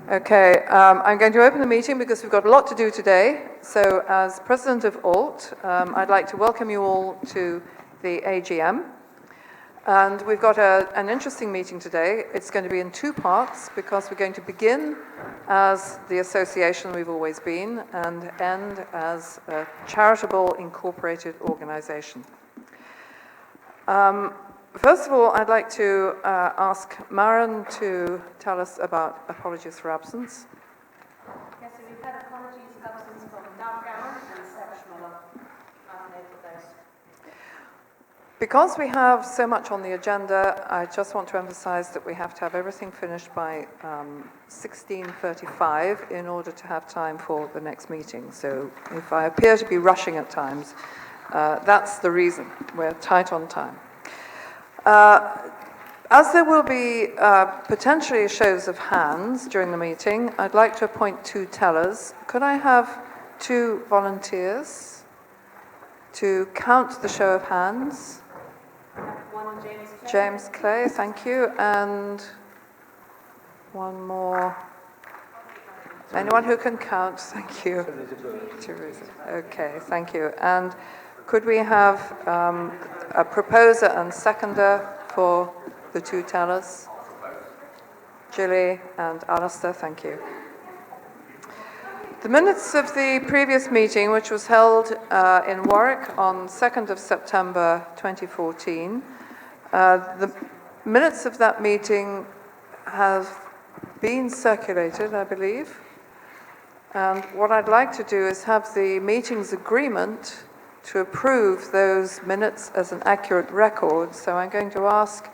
Okay, I'm going to open the meeting because we've got a lot to do today. So as President of ALT, I'd like to welcome you all to the AGM. And we've got an interesting meeting today. It's going to be in two parts because we're going to begin as the association we've always been and end as a charitable incorporated organization. First of all, I'd like to ask Maren to tell us about apologies for absence. Yes, so we've had apologies for absence from Dan Gowan and Sarah Schmoller. I've noted those. Because we have so much on the agenda, I just want to emphasize that we have to have everything finished by 16:35 in order to have time for the next meeting. So if I appear to be rushing at times, that's the reason. We're tight on time. As there will be potentially shows of hands during the meeting, I'd like to appoint two tellers. Could I have two volunteers to count the show of hands? One, James Clay. James Clay, thank you. And one more. Anyone who can count, thank you. Teresa. Okay, thank you. And could we have a proposer and seconder for the two tellers? Gilly and Alistair, thank you. The minutes of the previous meeting, which was held in Warwick on 2nd of September 2014, the minutes of that meeting have been circulated, I believe. And what I'd like to do is have the meeting's agreement to approve those minutes as an accurate record. So I'm going to ask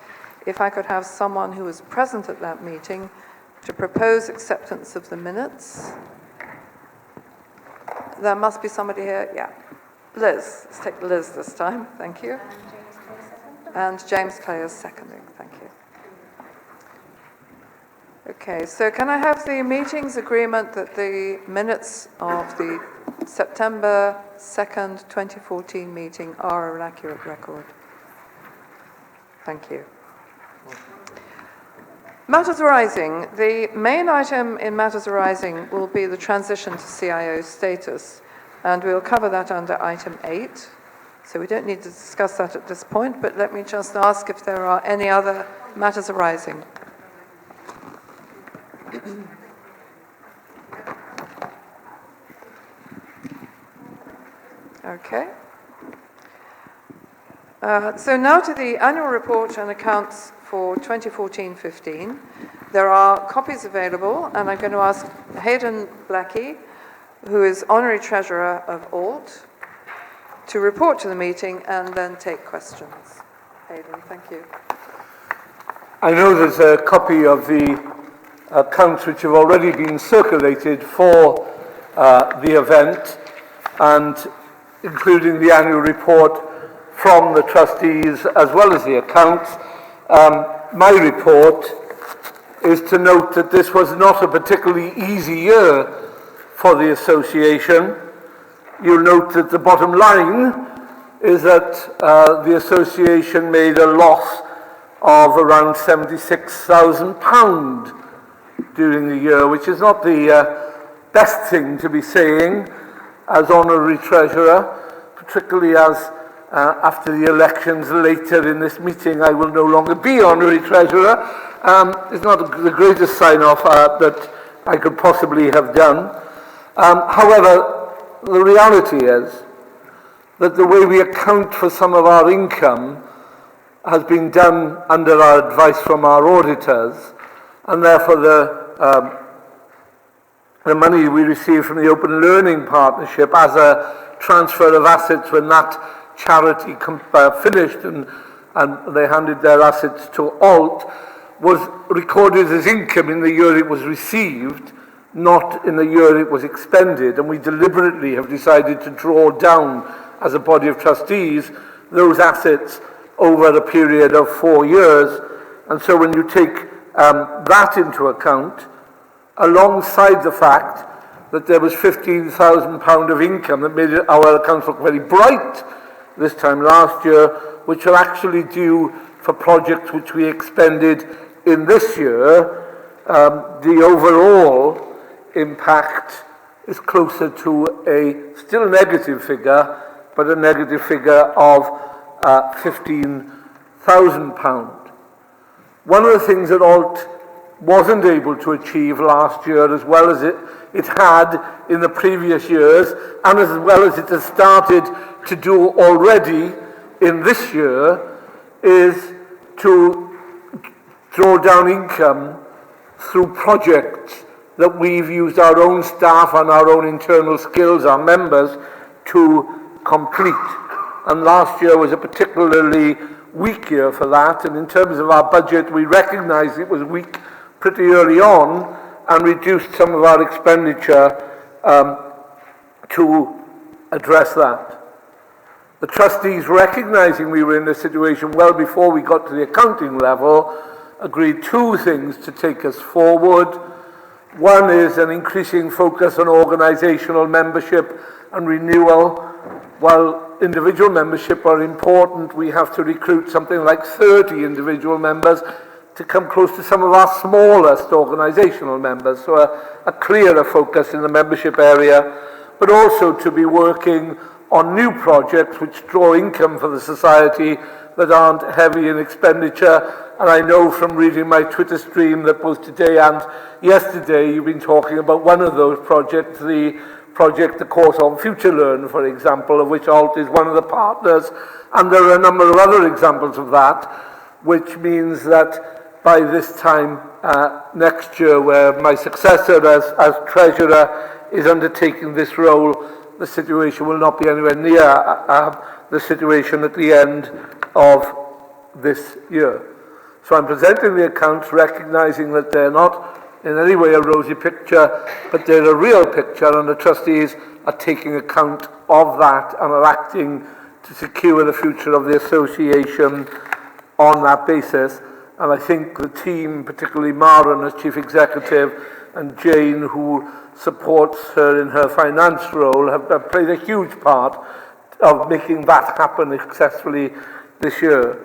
if I could have someone who was present at that meeting to propose acceptance of the minutes. There must be somebody here. Yeah. Liz. Let's take Liz this time. Thank you. And James Clay is seconding. Thank you. Okay, so can I have the meeting's agreement that the minutes of the September 2nd, 2014 meeting are an accurate record? Thank you. Matters arising. The main item in matters arising will be the transition to CIO status, and we'll cover that under item 8. So we don't need to discuss that at this point, but let me just ask if there are any other matters arising. Okay. So now to the annual report and accounts for 2014-15. There are copies available, and I'm going to ask Hayden Blackie, who is Honorary Treasurer of ALT, to report to the meeting and then take questions. Hayden, thank you. I know there's a copy of the accounts which have already been circulated for the event, and including the annual report from the trustees as well as the accounts. My report is to note that this was not a particularly easy year for the association. You'll note that the bottom line is that the association made a loss of around £76,000 during the year, which is not the best thing to be saying as Honorary Treasurer, particularly as after the elections later in this meeting I will no longer be Honorary Treasurer. It's not the greatest sign-off that I could possibly have done. However, the reality is that the way we account for some of our income has been done under our advice from our auditors, and therefore the money we receive from the Open Learning Partnership as a transfer of assets when that charity finished and they handed their assets to ALT was recorded as income in the year it was received, not in the year it was expended, and we deliberately have decided to draw down as a body of trustees those assets over a period of 4 years. And so when you take that into account, alongside the fact that there was £15,000 of income that made our accounts look very bright this time last year, which are actually due for projects which we expended in this year, the overall impact is closer to a still negative figure, but a negative figure of £15,000. One of the things that Alt wasn't able to achieve last year, as well as it had in the previous years, and as well as it has started to do already in this year, is to draw down income through projects that we've used our own staff and our own internal skills, our members, to complete. And last year was a particularly weak year for that, and in terms of our budget, we recognised it was weak pretty early on and reduced some of our expenditure to address that. The trustees, recognising we were in this situation well before we got to the accounting level, agreed two things to take us forward. One is an increasing focus on organisational membership and renewal. While individual membership are important, we have to recruit something like 30 individual members to come close to some of our smallest organisational members. So a clearer focus in the membership area, but also to be working on new projects which draw income for the society that aren't heavy in expenditure. And I know from reading my Twitter stream that both today and yesterday you've been talking about one of those projects, the course on Future Learn, for example, of which Alt is one of the partners. And there are a number of other examples of that, which means that by this time next year, where my successor as Treasurer is undertaking this role, the situation will not be anywhere near the situation at the end of this year. So I'm presenting the accounts recognising that they're not in any way a rosy picture, but they're a real picture, and the trustees are taking account of that and are acting to secure the future of the association on that basis. And I think the team, particularly Maren as Chief Executive and Jane, who supports her in her finance role, have played a huge part of making that happen successfully this year.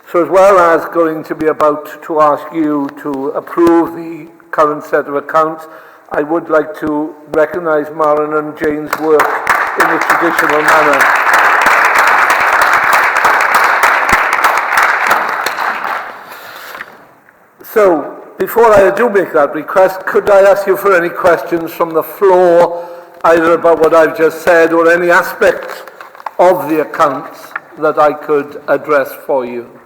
So as well as going to be about to ask you to approve the current set of accounts, I would like to recognise Maren and Jane's work in a traditional manner. So, before I do make that request, could I ask you for any questions from the floor, either about what I've just said or any aspect of the accounts that I could address for you?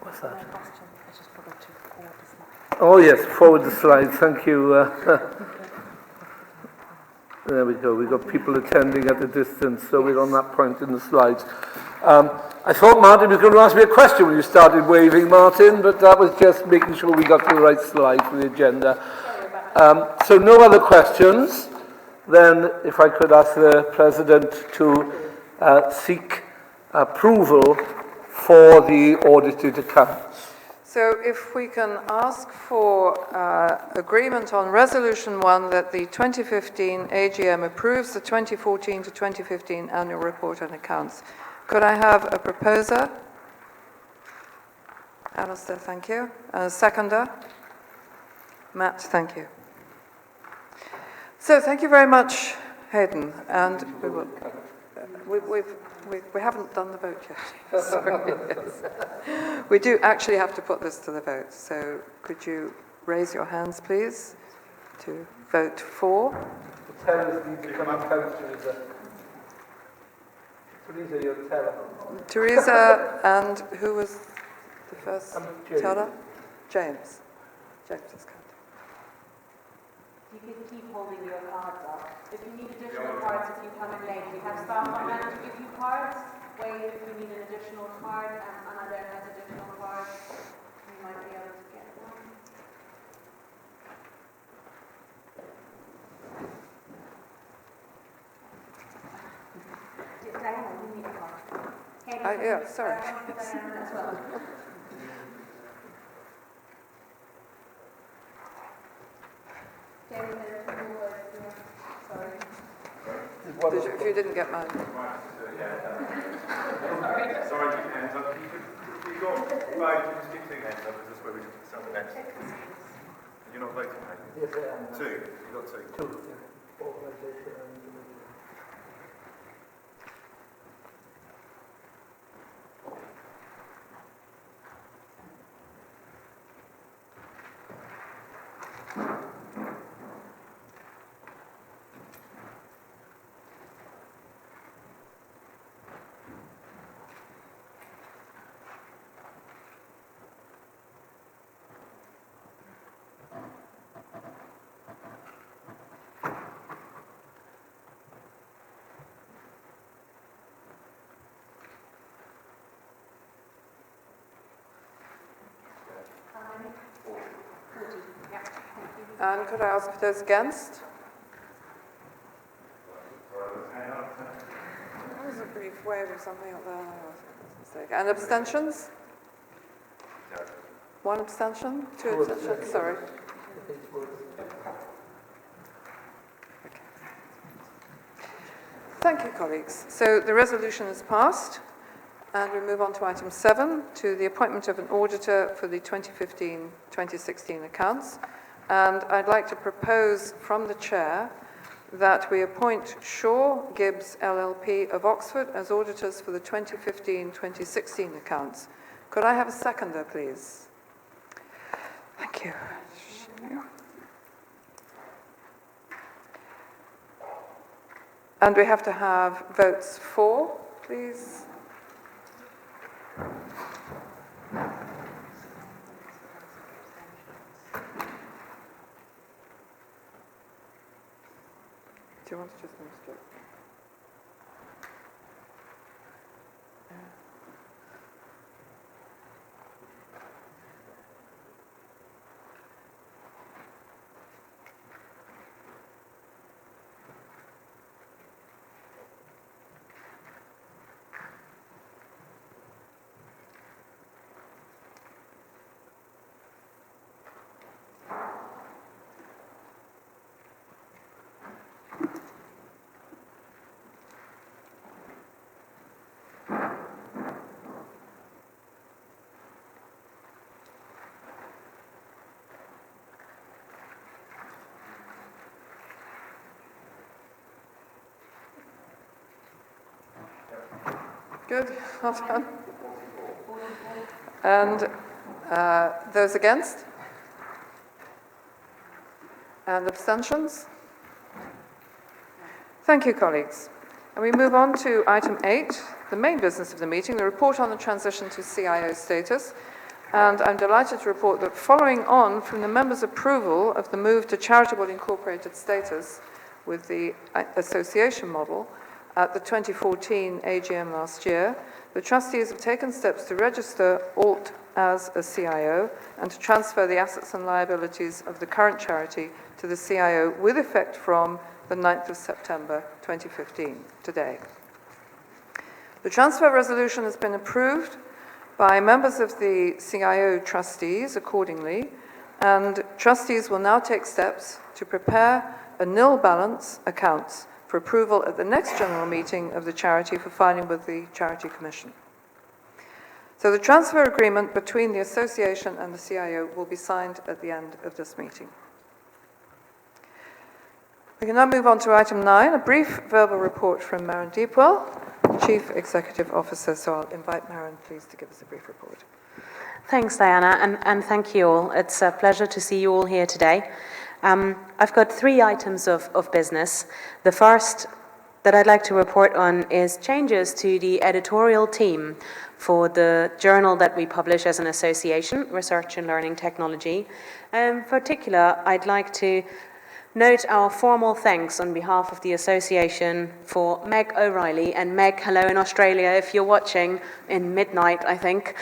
What's that? Oh yes, forward the slide. Thank you. There we go. We've got people attending at a distance, so we're on that point in the slides. I thought Martin was going to ask me a question when you started waving, Martin, but that was just making sure we got to the right slide for the agenda. So no other questions. Then, if I could ask the President to seek approval for the audited accounts. So if we can ask for agreement on Resolution 1 that the 2015 AGM approves the 2014 to 2015 annual report and accounts. Could I have a proposer? Alistair, thank you. A seconder? Matt, thank you. So thank you very much, Hayden. And we will, we haven't done the vote yet. Sorry. Yes. We do actually have to put this to the vote. So could you raise your hands, please, to vote for? The tellers need to come up, Teresa. Teresa, you're a teller. Teresa, and who was the first teller? James. James is coming. You can keep holding your cards up. If you need additional cards, if you come in late, we have staff on hand to give you cards. Wait if you need an additional card, and Anna there has additional cards. You might be able to get one. Diana, you need a card. Yeah, sorry. Diana as well. Sorry. If you didn't get mine. Sorry, keep your hands up. You've got five, you just keep two hands up, is this where we start the next? You're not voting, mate? Yes, I am. Two, you've got two. Two, yeah. Organisation and individual. And could I ask for those against? That was a brief wave of something up there. And abstentions? One abstention? Two abstentions? Sorry. Okay. Thank you, colleagues. So the resolution is passed. And we move on to item 7, to the appointment of an auditor for the 2015-2016 accounts. And I'd like to propose from the chair that we appoint Shaw Gibbs LLP of Oxford as auditors for the 2015-2016 accounts. Could I have a seconder, please? Thank you. And we have to have votes for, please. Do you want to just instruct? Good, well done. And those against? And abstentions? Thank you, colleagues. And we move on to item 8, the main business of the meeting, the report on the transition to CIO status. And I'm delighted to report that following on from the members' approval of the move to charitable incorporated status with the association model, at the 2014 AGM last year, the trustees have taken steps to register ALT as a CIO and to transfer the assets and liabilities of the current charity to the CIO with effect from the 9th of September 2015, today. The transfer resolution has been approved by members of the CIO trustees accordingly, and trustees will now take steps to prepare a nil balance accounts for approval at the next general meeting of the charity for filing with the Charity Commission. So the transfer agreement between the association and the CIO will be signed at the end of this meeting. We can now move on to item 9, a brief verbal report from Maren Deepwell, Chief Executive Officer. So I'll invite Maren, please, to give us a brief report. Thanks, Diana, and thank you all. It's a pleasure to see you all here today. I've got 3 items of business. The first that I'd like to report on is changes to the editorial team for the journal that we publish as an association, Research and Learning Technology. In particular, I'd like to note our formal thanks on behalf of the association for Meg O'Reilly. And Meg, hello in Australia if you're watching, in midnight, I think.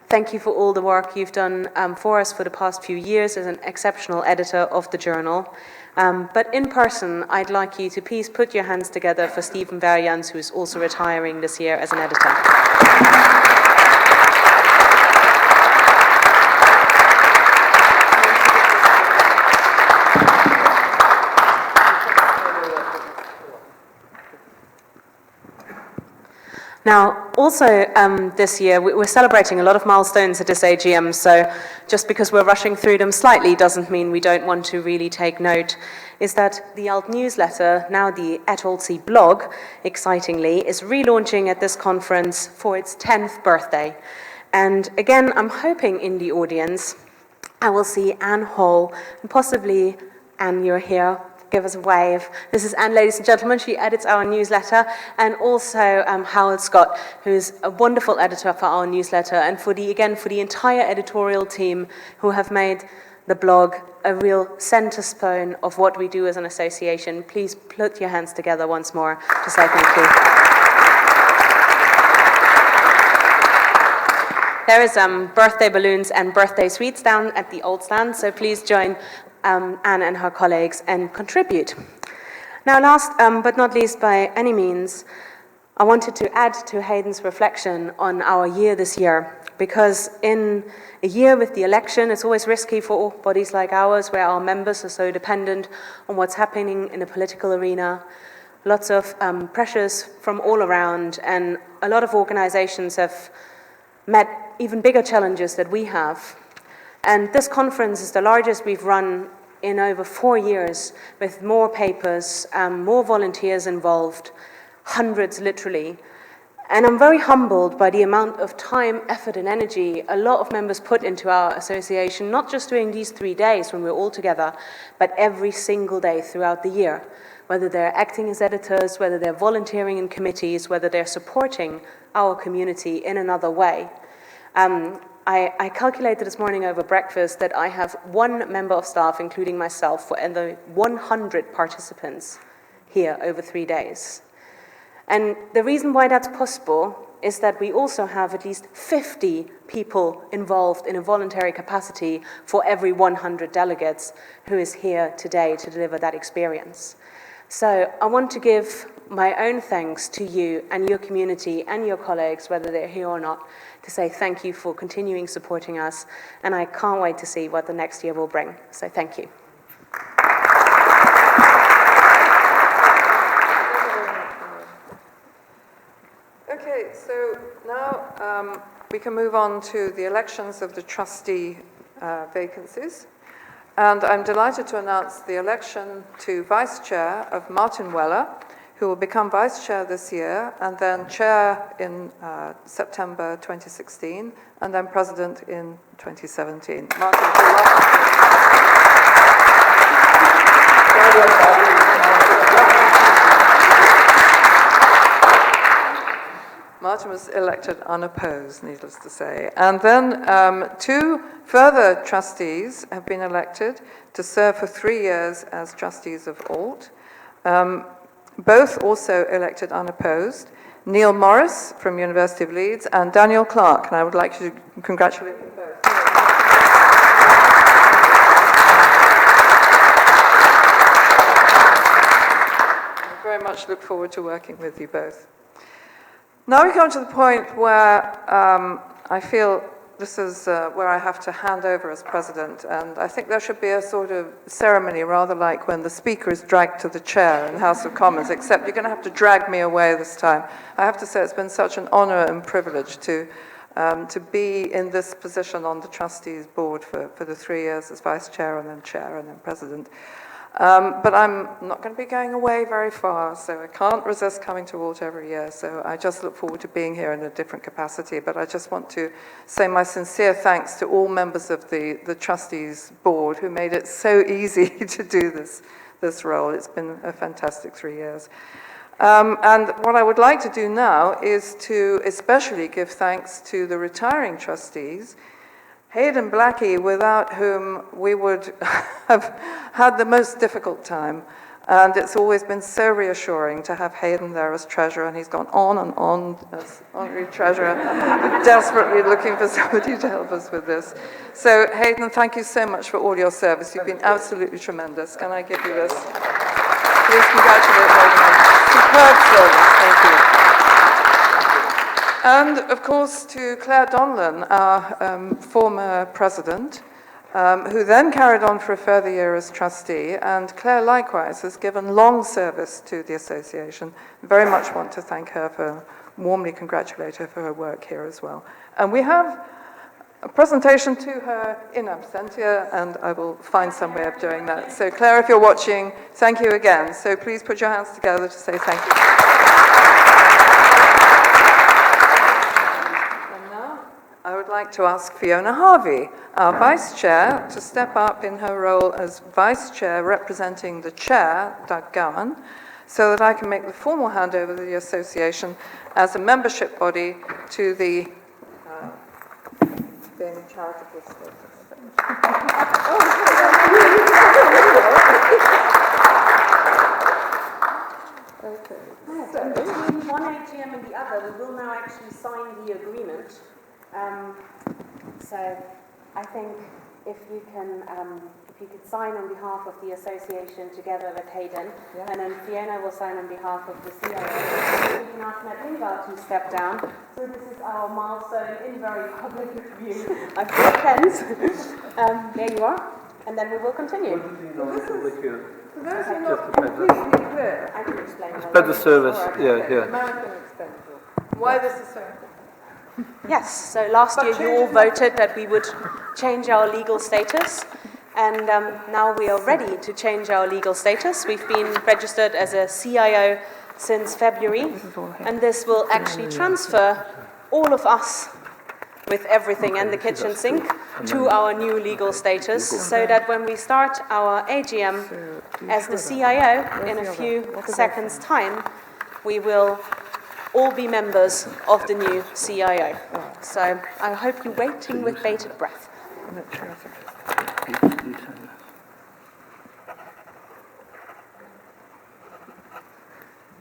Thank you for all the work you've done for us for the past few years as an exceptional editor of the journal. But in person, I'd like you to please put your hands together for Stephen Varians, who is also retiring this year as an editor. Now, also this year, we're celebrating a lot of milestones at this AGM, so just because we're rushing through them slightly doesn't mean we don't want to really take note, is that the Alt newsletter, now the @AltC blog, excitingly, is relaunching at this conference for its 10th birthday. And again, I'm hoping in the audience, I will see Anne Hall, and possibly, Anne, you're here, give us a wave. This is Anne, ladies and gentlemen. She edits our newsletter, and also Howard Scott, who's a wonderful editor for our newsletter, and for the entire editorial team who have made the blog a real centerstone of what we do as an association. Please put your hands together once more to say thank you. There is birthday balloons and birthday sweets down at the old stand, so please join Anne and her colleagues and contribute. Now, last but not least by any means, I wanted to add to Hayden's reflection on our year this year, because in a year with the election, it's always risky for bodies like ours, where our members are so dependent on what's happening in the political arena. Lots of pressures from all around, and a lot of organizations have met even bigger challenges that we have. And this conference is the largest we've run in over 4 years, with more papers, more volunteers involved, hundreds literally. And I'm very humbled by the amount of time, effort and energy a lot of members put into our association, not just during these 3 days when we're all together, but every single day throughout the year. Whether they're acting as editors, whether they're volunteering in committees, whether they're supporting our community in another way. I calculated this morning over breakfast that I have one member of staff, including myself, for the 100 participants here over 3 days. And the reason why that's possible is that we also have at least 50 people involved in a voluntary capacity for every 100 delegates who is here today to deliver that experience. So I want to give my own thanks to you and your community and your colleagues, whether they're here or not, to say thank you for continuing supporting us, and I can't wait to see what the next year will bring. So thank you. Okay, so now we can move on to the elections of the trustee vacancies. And I'm delighted to announce the election to Vice Chair of Martin Weller, who will become Vice Chair this year, and then Chair in September 2016, and then President in 2017. Martin was elected unopposed, needless to say. And then 2 further trustees have been elected to serve for 3 years as trustees of Alt. Both also elected unopposed. Neil Morris from University of Leeds and Daniel Clark, and I would like to congratulate them both. I very much look forward to working with you both. Now we come to the point where I feel this is where I have to hand over as president, and I think there should be a sort of ceremony, rather like when the speaker is dragged to the chair in the House of Commons, except you're going to have to drag me away this time. I have to say it's been such an honor and privilege to be in this position on the trustees board for the 3 years as vice chair and then president. But I'm not going to be going away very far, so I can't resist coming to Alt every year. So I just look forward to being here in a different capacity. But I just want to say my sincere thanks to all members of the trustees board who made it so easy to do this role. It's been a fantastic 3 years. And what I would like to do now is to especially give thanks to the retiring trustees, Hayden Blackie, without whom we would have had the most difficult time. And it's always been so reassuring to have Hayden there as treasurer, and he's gone on and on as honorary treasurer, desperately looking for somebody to help us with this. So Hayden, thank you so much for all your service. You've been absolutely tremendous. Can I give you this? Please congratulate Hayden on superb service. Thank you. And, of course, to Claire Donlan, our former president, who then carried on for a further year as trustee. And Claire, likewise, has given long service to the association. Very much want to thank her for warmly congratulate her for her work here as well. And we have a presentation to her in absentia, and I will find some way of doing that. So Claire, if you're watching, thank you again. So please put your hands together to say thank you. And now I would like to ask Fiona Harvey, our Vice Chair, to step up in her role as Vice Chair representing the Chair, Doug Gowan, so that I can make the formal handover of the Association as a membership body to the being charitable status. Between one AGM and the other, we will now actually sign the agreement. So I think if you could sign on behalf of the association together with Hayden, and then Fiona will sign on behalf of the CIO. We can ask Matt Lingard to step down. So this is our milestone in very public view. I've got pens. There you are. And then we will continue. For those who are not completely clear, I can explain. Better service, yeah. American expenditure. Why this is so important? Yes, so last year you all voted that we would change our legal status, and now we are ready to change our legal status. We've been registered as a CIO since February, and this will actually transfer all of us with everything and the kitchen sink to our new legal status, so that when we start our AGM as the CIO in a few seconds' time, we will all be members of the new CIO. So I hope you're waiting with bated breath.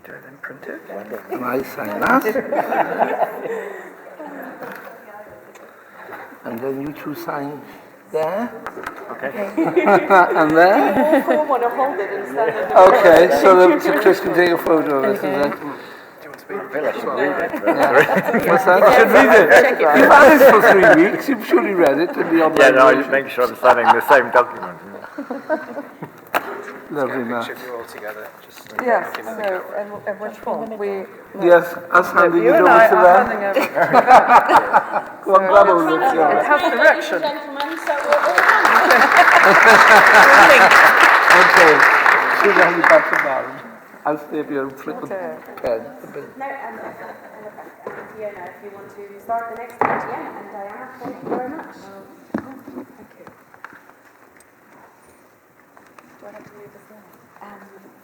Do I then print it? And I sign that. And then you two sign there. Okay. And there. Who want to hold it instead of Okay, so Chris can take a photo of this, is it? What's that? You should read it. You've had this for 3 weeks. You've surely read it in the online Yeah, no, version. just make sure I'm signing the same document. Lovely, Matt. You're all together. Yes, so, in which form? Yes, us handing You it and over I to are them. handing over. Go on, grab hold of it. It has direction. Gentlemen, so we're all done. Okay. Should I hand it back to Baron? I'll stay up here and flip the pen. No, Fiona, if you want to start the next AGM, and Diana, thank you very much. Thank you. Do I have to read this now?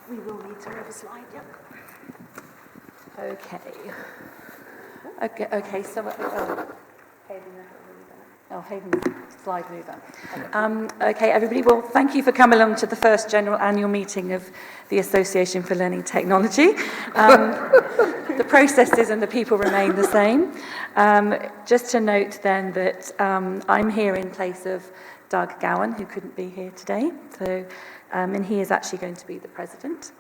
We will need to move a slide, yep. Okay, so, Hayden's slide mover. Okay, everybody, well, thank you for coming along to the first general annual meeting of the Association for Learning Technology. The processes and the people remain the same. Just to note then that I'm here in place of Doug Gowan, who couldn't be here today, so, and he is actually going to be the president.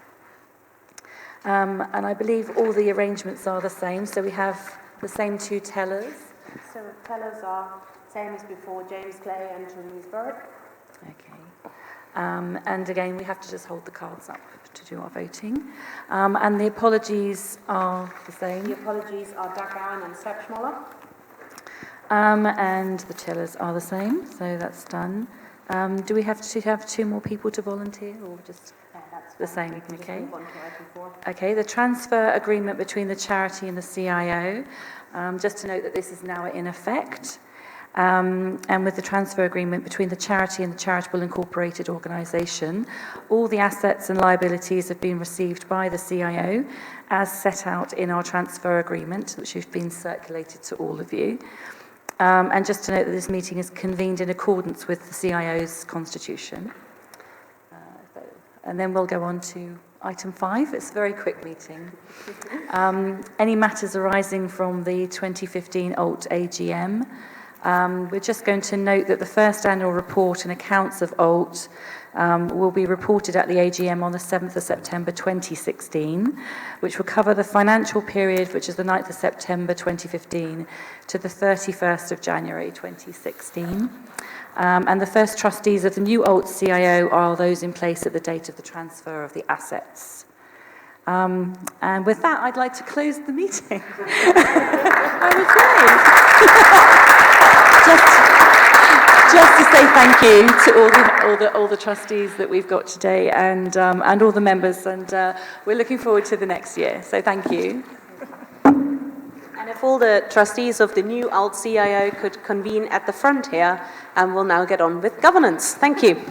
And I believe all the arrangements are the same, so we have the same two tellers. So tellers are same as before, James Clay and Therese Bird. Okay. And again, we have to just hold the cards up to do our voting. And the apologies are the The same. apologies are Doug Gowan and Seb Schmoller. And the tellers are the same, so that's done. Do we have to have two more people to volunteer, or just That's the fine. same? We can just Okay. move on to item 4. Okay, the transfer agreement between the charity and the CIO. Just to note that this is now in effect. And with the transfer agreement between the charity and the charitable incorporated organisation, all the assets and liabilities have been received by the CIO as set out in our transfer agreement, which has been circulated to all of you. And just to note that this meeting is convened in accordance with the CIO's constitution. And then we'll go on to item 5. It's a very quick meeting. Any matters arising from the 2015 ALT AGM. We're just going to note that the first annual report and accounts of ALT will be reported at the AGM on the 7th of September 2016, which will cover the financial period, which is the 9th of September 2015 to the 31st of January 2016. And the first trustees of the new ALT CIO are those in place at the date of the transfer of the assets. And with that, I'd like to close the meeting. Just to say thank you to all the trustees that we've got today, and all the members, and we're looking forward to the next year. So thank you. And if all the trustees of the new alt CIO could convene at the front here, and we'll now get on with governance. Thank you.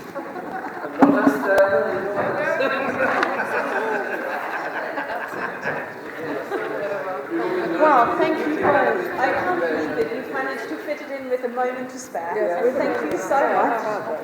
Well, thank you both. I can't believe that you've managed to fit it in with a moment to spare. Thank you so much.